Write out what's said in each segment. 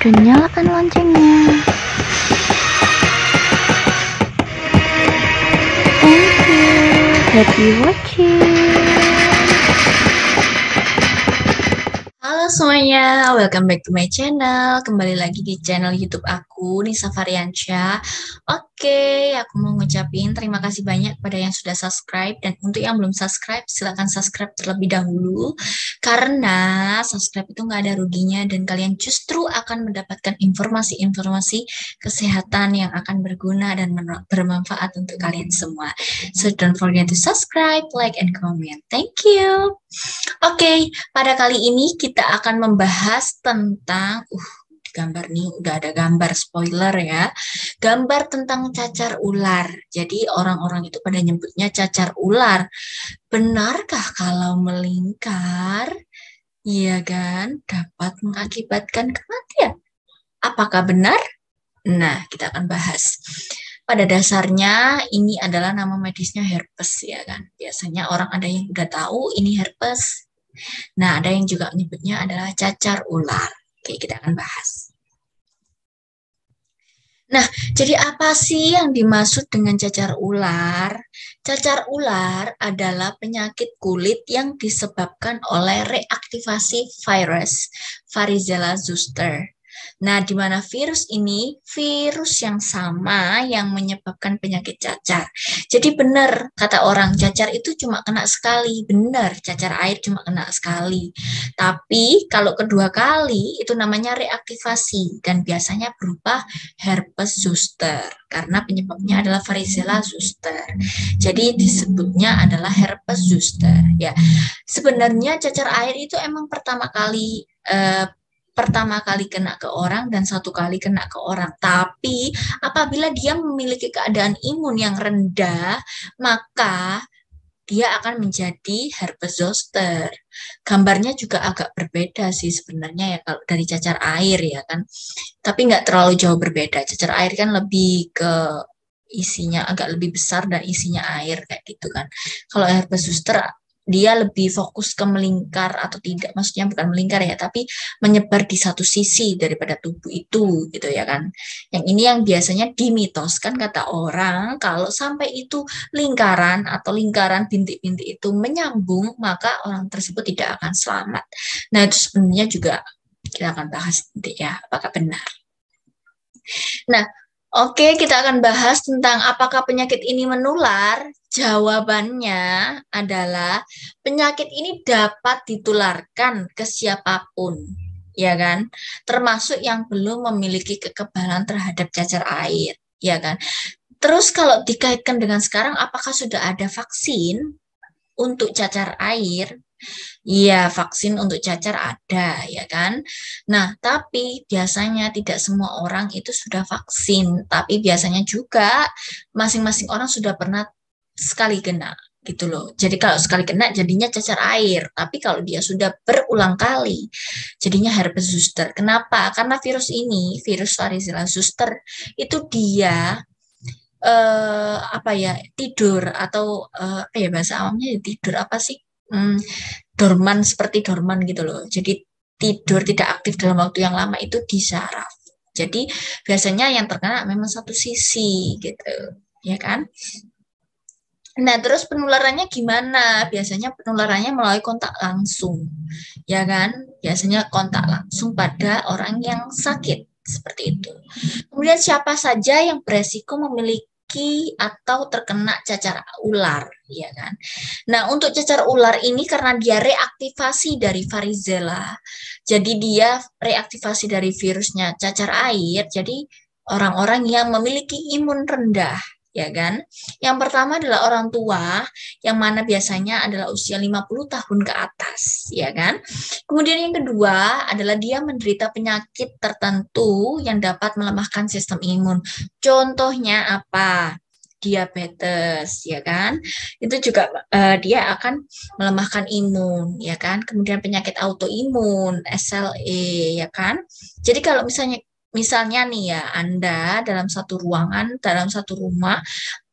dan nyalakan loncengnya. Thank you. Happy watching. Halo semuanya, welcome back to my channel. Kembali lagi di channel YouTube aku, Nisa Variansyah. Oke, aku mau ngucapin terima kasih banyak pada yang sudah subscribe. Dan untuk yang belum subscribe, silahkan subscribe terlebih dahulu. Karena subscribe itu nggak ada ruginya dan kalian justru akan mendapatkan informasi-informasi kesehatan yang akan berguna dan bermanfaat untuk kalian semua. So don't forget to subscribe, like, and comment. Thank you. Oke, pada kali ini kita akan membahas tentang gambar nih, udah ada gambar spoiler ya. Gambar tentang cacar ular. Jadi orang-orang itu pada nyebutnya cacar ular. Benarkah kalau melingkar, iya kan, dapat mengakibatkan kematian? Apakah benar? Nah, kita akan bahas. Pada dasarnya ini adalah nama medisnya herpes ya kan. Biasanya orang ada yang udah tahu ini herpes. Nah, ada yang juga menyebutnya adalah cacar ular. Oke, kita akan bahas. Nah, jadi apa sih yang dimaksud dengan cacar ular? Cacar ular adalah penyakit kulit yang disebabkan oleh reaktivasi virus Varicella zoster. Nah, di mana virus ini virus yang sama yang menyebabkan penyakit cacar. Jadi benar kata orang cacar itu cuma kena sekali, benar cacar air cuma kena sekali. Tapi kalau kedua kali itu namanya reaktivasi dan biasanya berupa herpes zoster karena penyebabnya adalah varicella zoster. Jadi disebutnya adalah herpes zoster ya. Sebenarnya cacar air itu emang pertama kali kena ke orang dan satu kali kena ke orang. Tapi apabila dia memiliki keadaan imun yang rendah, maka dia akan menjadi herpes zoster. Gambarnya juga agak berbeda sih sebenarnya ya kalau dari cacar air ya kan. Tapi nggak terlalu jauh berbeda. Cacar air kan lebih ke isinya agak lebih besar dan isinya air kayak gitu kan. Kalau herpes zoster dia lebih fokus ke melingkar atau tidak, maksudnya bukan melingkar ya, tapi menyebar di satu sisi daripada tubuh itu gitu ya kan. Yang ini yang biasanya dimitoskan kata orang kalau sampai itu lingkaran atau lingkaran bintik-bintik itu menyambung, maka orang tersebut tidak akan selamat. Nah, itu sebenarnya juga kita akan bahas nanti ya, apakah benar. Nah, oke, kita akan bahas tentang apakah penyakit ini menular. Jawabannya adalah penyakit ini dapat ditularkan ke siapapun, ya kan? Termasuk yang belum memiliki kekebalan terhadap cacar air, ya kan? Terus kalau dikaitkan dengan sekarang, apakah sudah ada vaksin untuk cacar air? Iya, vaksin untuk cacar ada, ya kan? Nah, tapi biasanya tidak semua orang itu sudah vaksin, tapi biasanya juga masing-masing orang sudah pernah sekali kena, gitu loh. Jadi kalau sekali kena jadinya cacar air, tapi kalau dia sudah berulang kali, jadinya herpes zoster. Kenapa? Karena virus ini, virus varicella zoster, itu dia tidur atau apa ya bahasa awamnya tidur apa sih? Dorman seperti dorman gitu loh. Jadi tidur tidak aktif dalam waktu yang lama itu di saraf. Jadi biasanya yang terkena memang satu sisi gitu, ya kan? Nah, terus penularannya gimana? Biasanya penularannya melalui kontak langsung, ya kan? Biasanya kontak langsung pada orang yang sakit, seperti itu. Kemudian siapa saja yang beresiko memiliki atau terkena cacar ular, ya kan? Nah, untuk cacar ular ini karena dia reaktivasi dari varicella, jadi dia reaktivasi dari virusnya cacar air, jadi orang-orang yang memiliki imun rendah, ya kan? Yang pertama adalah orang tua, yang mana biasanya adalah usia 50 tahun ke atas, ya kan? Kemudian yang kedua adalah dia menderita penyakit tertentu yang dapat melemahkan sistem imun. Contohnya apa? Diabetes, ya kan? Itu juga dia akan melemahkan imun, ya kan? Kemudian penyakit autoimun, SLE, ya kan? Jadi kalau misalnya nih ya, Anda dalam satu ruangan, dalam satu rumah,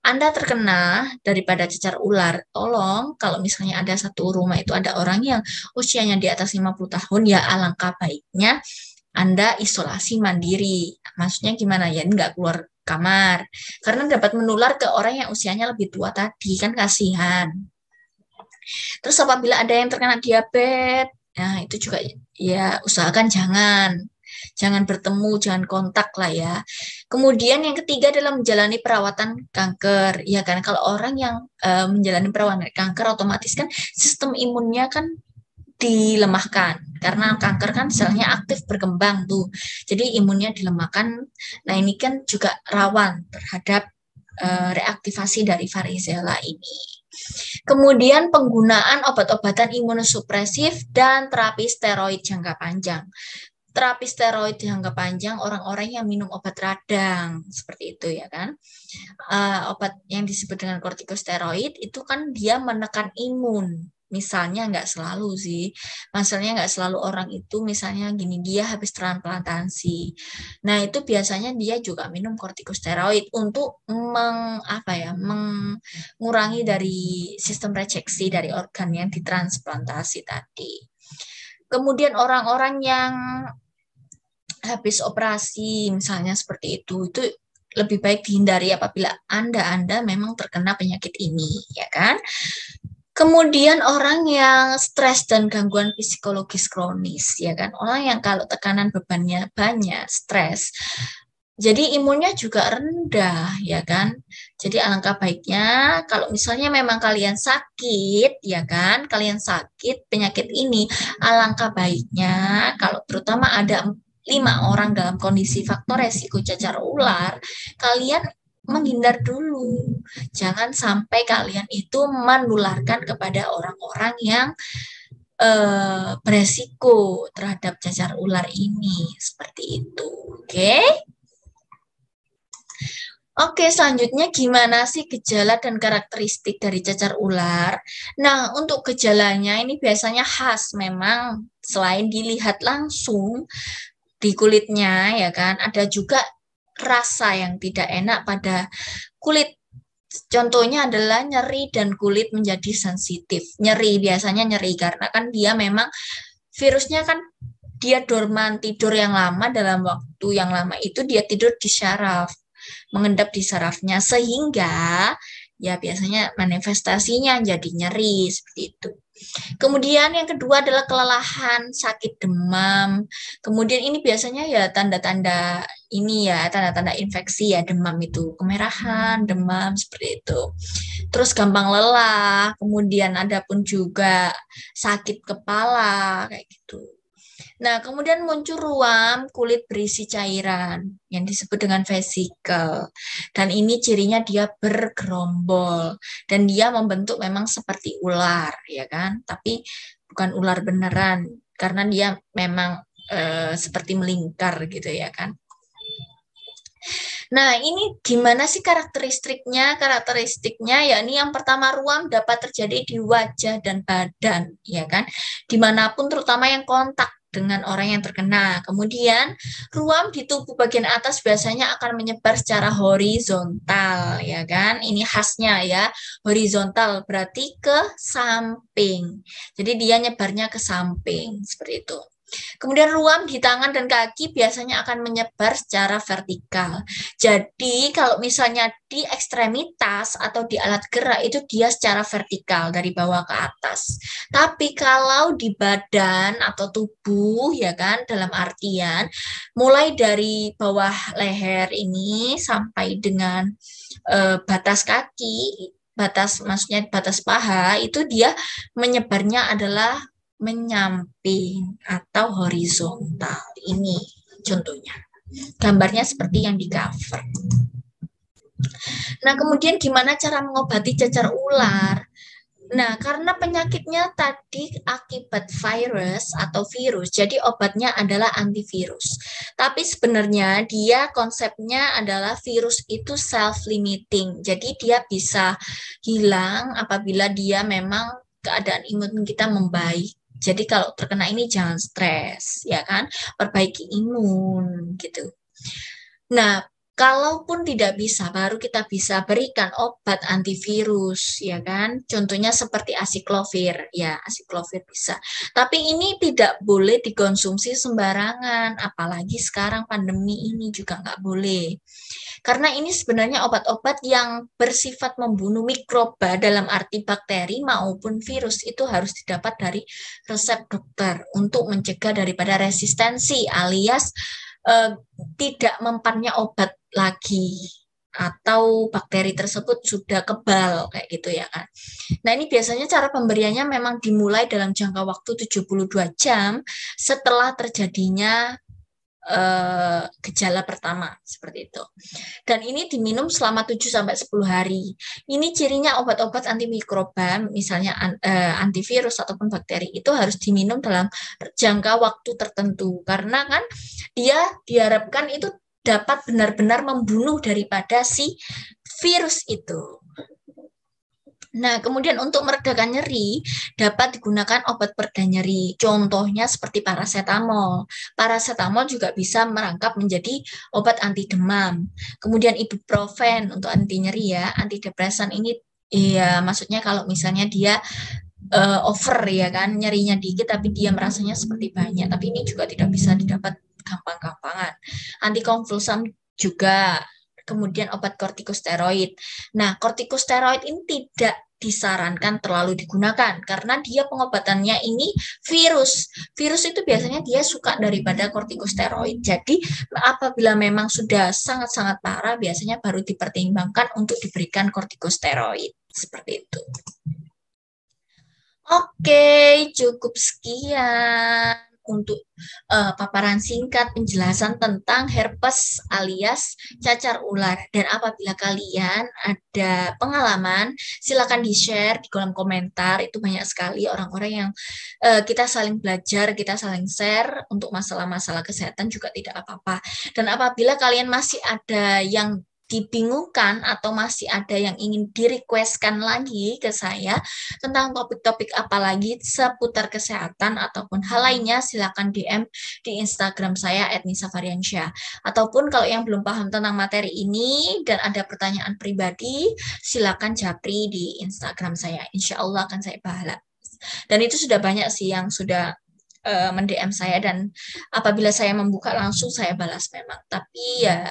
Anda terkena daripada cacar ular, tolong kalau misalnya ada satu rumah itu ada orang yang usianya di atas 50 tahun, ya alangkah baiknya Anda isolasi mandiri. Maksudnya gimana ya? Nggak keluar kamar. Karena dapat menular ke orang yang usianya lebih tua tadi, kan kasihan. Terus apabila ada yang terkena diabetes, nah itu juga ya usahakan jangan bertemu, jangan kontak lah ya. Kemudian yang ketiga adalah menjalani perawatan kanker. Ya kan kalau orang yang menjalani perawatan kanker otomatis kan sistem imunnya kan dilemahkan karena kanker kan selnya aktif berkembang tuh. Jadi imunnya dilemahkan. Nah, ini kan juga rawan terhadap reaktivasi dari varicella ini. Kemudian penggunaan obat-obatan imunosupresif dan terapi steroid jangka panjang. Terapi steroid jangka panjang orang-orang yang minum obat radang seperti itu ya kan. Obat yang disebut dengan kortikosteroid itu kan dia menekan imun. Misalnya nggak selalu sih, masalahnya nggak selalu orang itu misalnya gini dia habis transplantasi. Nah itu biasanya dia juga minum kortikosteroid untuk mengurangi dari sistem rejeksi dari organ yang ditransplantasi tadi. Kemudian orang-orang yang habis operasi misalnya seperti itu lebih baik dihindari apabila Anda memang terkena penyakit ini, ya kan? Kemudian orang yang stres dan gangguan psikologis kronis, ya kan? Orang yang kalau tekanan bebannya banyak, stres, jadi imunnya juga rendah, ya kan? Jadi alangkah baiknya kalau misalnya memang kalian sakit, ya kan? Kalian sakit penyakit ini, alangkah baiknya kalau terutama ada 5 orang dalam kondisi faktor resiko cacar ular, kalian menghindar dulu. Jangan sampai kalian itu menularkan kepada orang-orang yang beresiko terhadap cacar ular ini. Seperti itu. Oke? Oke, selanjutnya gimana sih gejala dan karakteristik dari cacar ular? Nah, untuk gejalanya ini biasanya khas memang selain dilihat langsung di kulitnya ya kan, ada juga rasa yang tidak enak pada kulit. Contohnya adalah nyeri dan kulit menjadi sensitif. Nyeri biasanya nyeri karena kan dia memang virusnya kan dia dorman tidur yang lama dalam waktu yang lama itu dia tidur di syaraf, mengendap di sarafnya sehingga ya biasanya manifestasinya jadi nyeri seperti itu. Kemudian yang kedua adalah kelelahan, sakit demam. Kemudian ini biasanya ya tanda-tanda ini ya, tanda-tanda infeksi ya, demam itu, kemerahan, demam seperti itu. Terus gampang lelah, kemudian ada pun juga sakit kepala kayak gitu. Nah, kemudian muncul ruam kulit berisi cairan yang disebut dengan vesikel. Dan ini cirinya dia bergerombol dan dia membentuk memang seperti ular, ya kan? Tapi bukan ular beneran karena dia memang seperti melingkar gitu ya kan. Nah, ini gimana sih karakteristiknya? Karakteristiknya yakni yang pertama ruam dapat terjadi di wajah dan badan, ya kan? Dimanapun terutama yang kontak dengan orang yang terkena. Kemudian ruam di tubuh bagian atas biasanya akan menyebar secara horizontal, ya kan? Ini khasnya ya, horizontal berarti ke samping. Jadi dia nyebarnya ke samping seperti itu. Kemudian ruam di tangan dan kaki biasanya akan menyebar secara vertikal. Jadi kalau misalnya di ekstremitas atau di alat gerak itu dia secara vertikal dari bawah ke atas. Tapi kalau di badan atau tubuh ya kan dalam artian mulai dari bawah leher ini sampai dengan batas kaki, maksudnya batas paha itu dia menyebarnya adalah menyamping atau horizontal. Ini contohnya. Gambarnya seperti yang di cover. Nah, kemudian gimana cara mengobati cacar ular? Nah, karena penyakitnya tadi akibat virus atau virus, jadi obatnya adalah antivirus. Tapi sebenarnya dia konsepnya adalah virus itu self-limiting. Jadi dia bisa hilang apabila dia memang keadaan imun kita membaik. Jadi kalau terkena ini jangan stres, ya kan? Perbaiki imun gitu. Nah, Kalaupun tidak bisa, baru kita bisa berikan obat antivirus, ya kan? Contohnya seperti asiklovir, ya asiklovir bisa. Tapi ini tidak boleh dikonsumsi sembarangan, apalagi sekarang pandemi ini juga nggak boleh. Karena ini sebenarnya obat-obat yang bersifat membunuh mikroba dalam arti bakteri maupun virus itu harus didapat dari resep dokter untuk mencegah daripada resistensi alias eh, tidak mempannya obat lagi atau bakteri tersebut sudah kebal kayak gitu ya kan. Nah, ini biasanya cara pemberiannya memang dimulai dalam jangka waktu 72 jam setelah terjadinya gejala pertama seperti itu. Dan ini diminum selama 7 sampai 10 hari. Ini cirinya obat-obat antimikroba, misalnya antivirus ataupun bakteri itu harus diminum dalam jangka waktu tertentu karena kan dia diharapkan itu dapat benar-benar membunuh daripada si virus itu. Nah, kemudian untuk meredakan nyeri dapat digunakan obat pereda nyeri. Contohnya seperti paracetamol. Paracetamol juga bisa merangkap menjadi obat anti demam. Kemudian ibuprofen untuk anti nyeri ya. Antidepresan ini ya maksudnya kalau misalnya dia over ya kan, nyerinya dikit tapi dia merasanya seperti banyak. Tapi ini juga tidak bisa didapat gampang-gampangan. Antikonvulsan juga, kemudian obat kortikosteroid. Nah, kortikosteroid ini tidak disarankan terlalu digunakan karena dia pengobatannya ini virus. Virus itu biasanya dia suka daripada kortikosteroid. Jadi apabila memang sudah sangat-sangat parah, biasanya baru dipertimbangkan untuk diberikan kortikosteroid. Seperti itu. Oke, cukup sekian untuk paparan singkat penjelasan tentang herpes alias cacar ular. Dan apabila kalian ada pengalaman, silakan di-share di kolom komentar. Itu banyak sekali orang-orang yang kita saling belajar, kita saling share untuk masalah-masalah kesehatan juga tidak apa-apa. Dan apabila kalian masih ada yang dibingungkan atau masih ada yang ingin di-requestkan lagi ke saya tentang topik-topik apa lagi seputar kesehatan ataupun hal lainnya, silakan DM di Instagram saya @nisafariansyah. Ataupun kalau yang belum paham tentang materi ini dan ada pertanyaan pribadi, silakan japri di Instagram saya. Insya Allah akan saya balas. Dan itu sudah banyak sih yang sudah mendm saya dan apabila saya membuka langsung saya balas memang. Tapi ya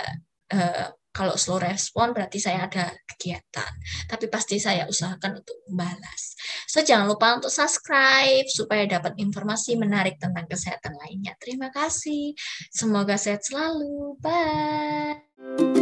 kalau slow respon berarti saya ada kegiatan. Tapi pasti saya usahakan untuk membalas. So, jangan lupa untuk subscribe supaya dapat informasi menarik tentang kesehatan lainnya. Terima kasih. Semoga sehat selalu. Bye.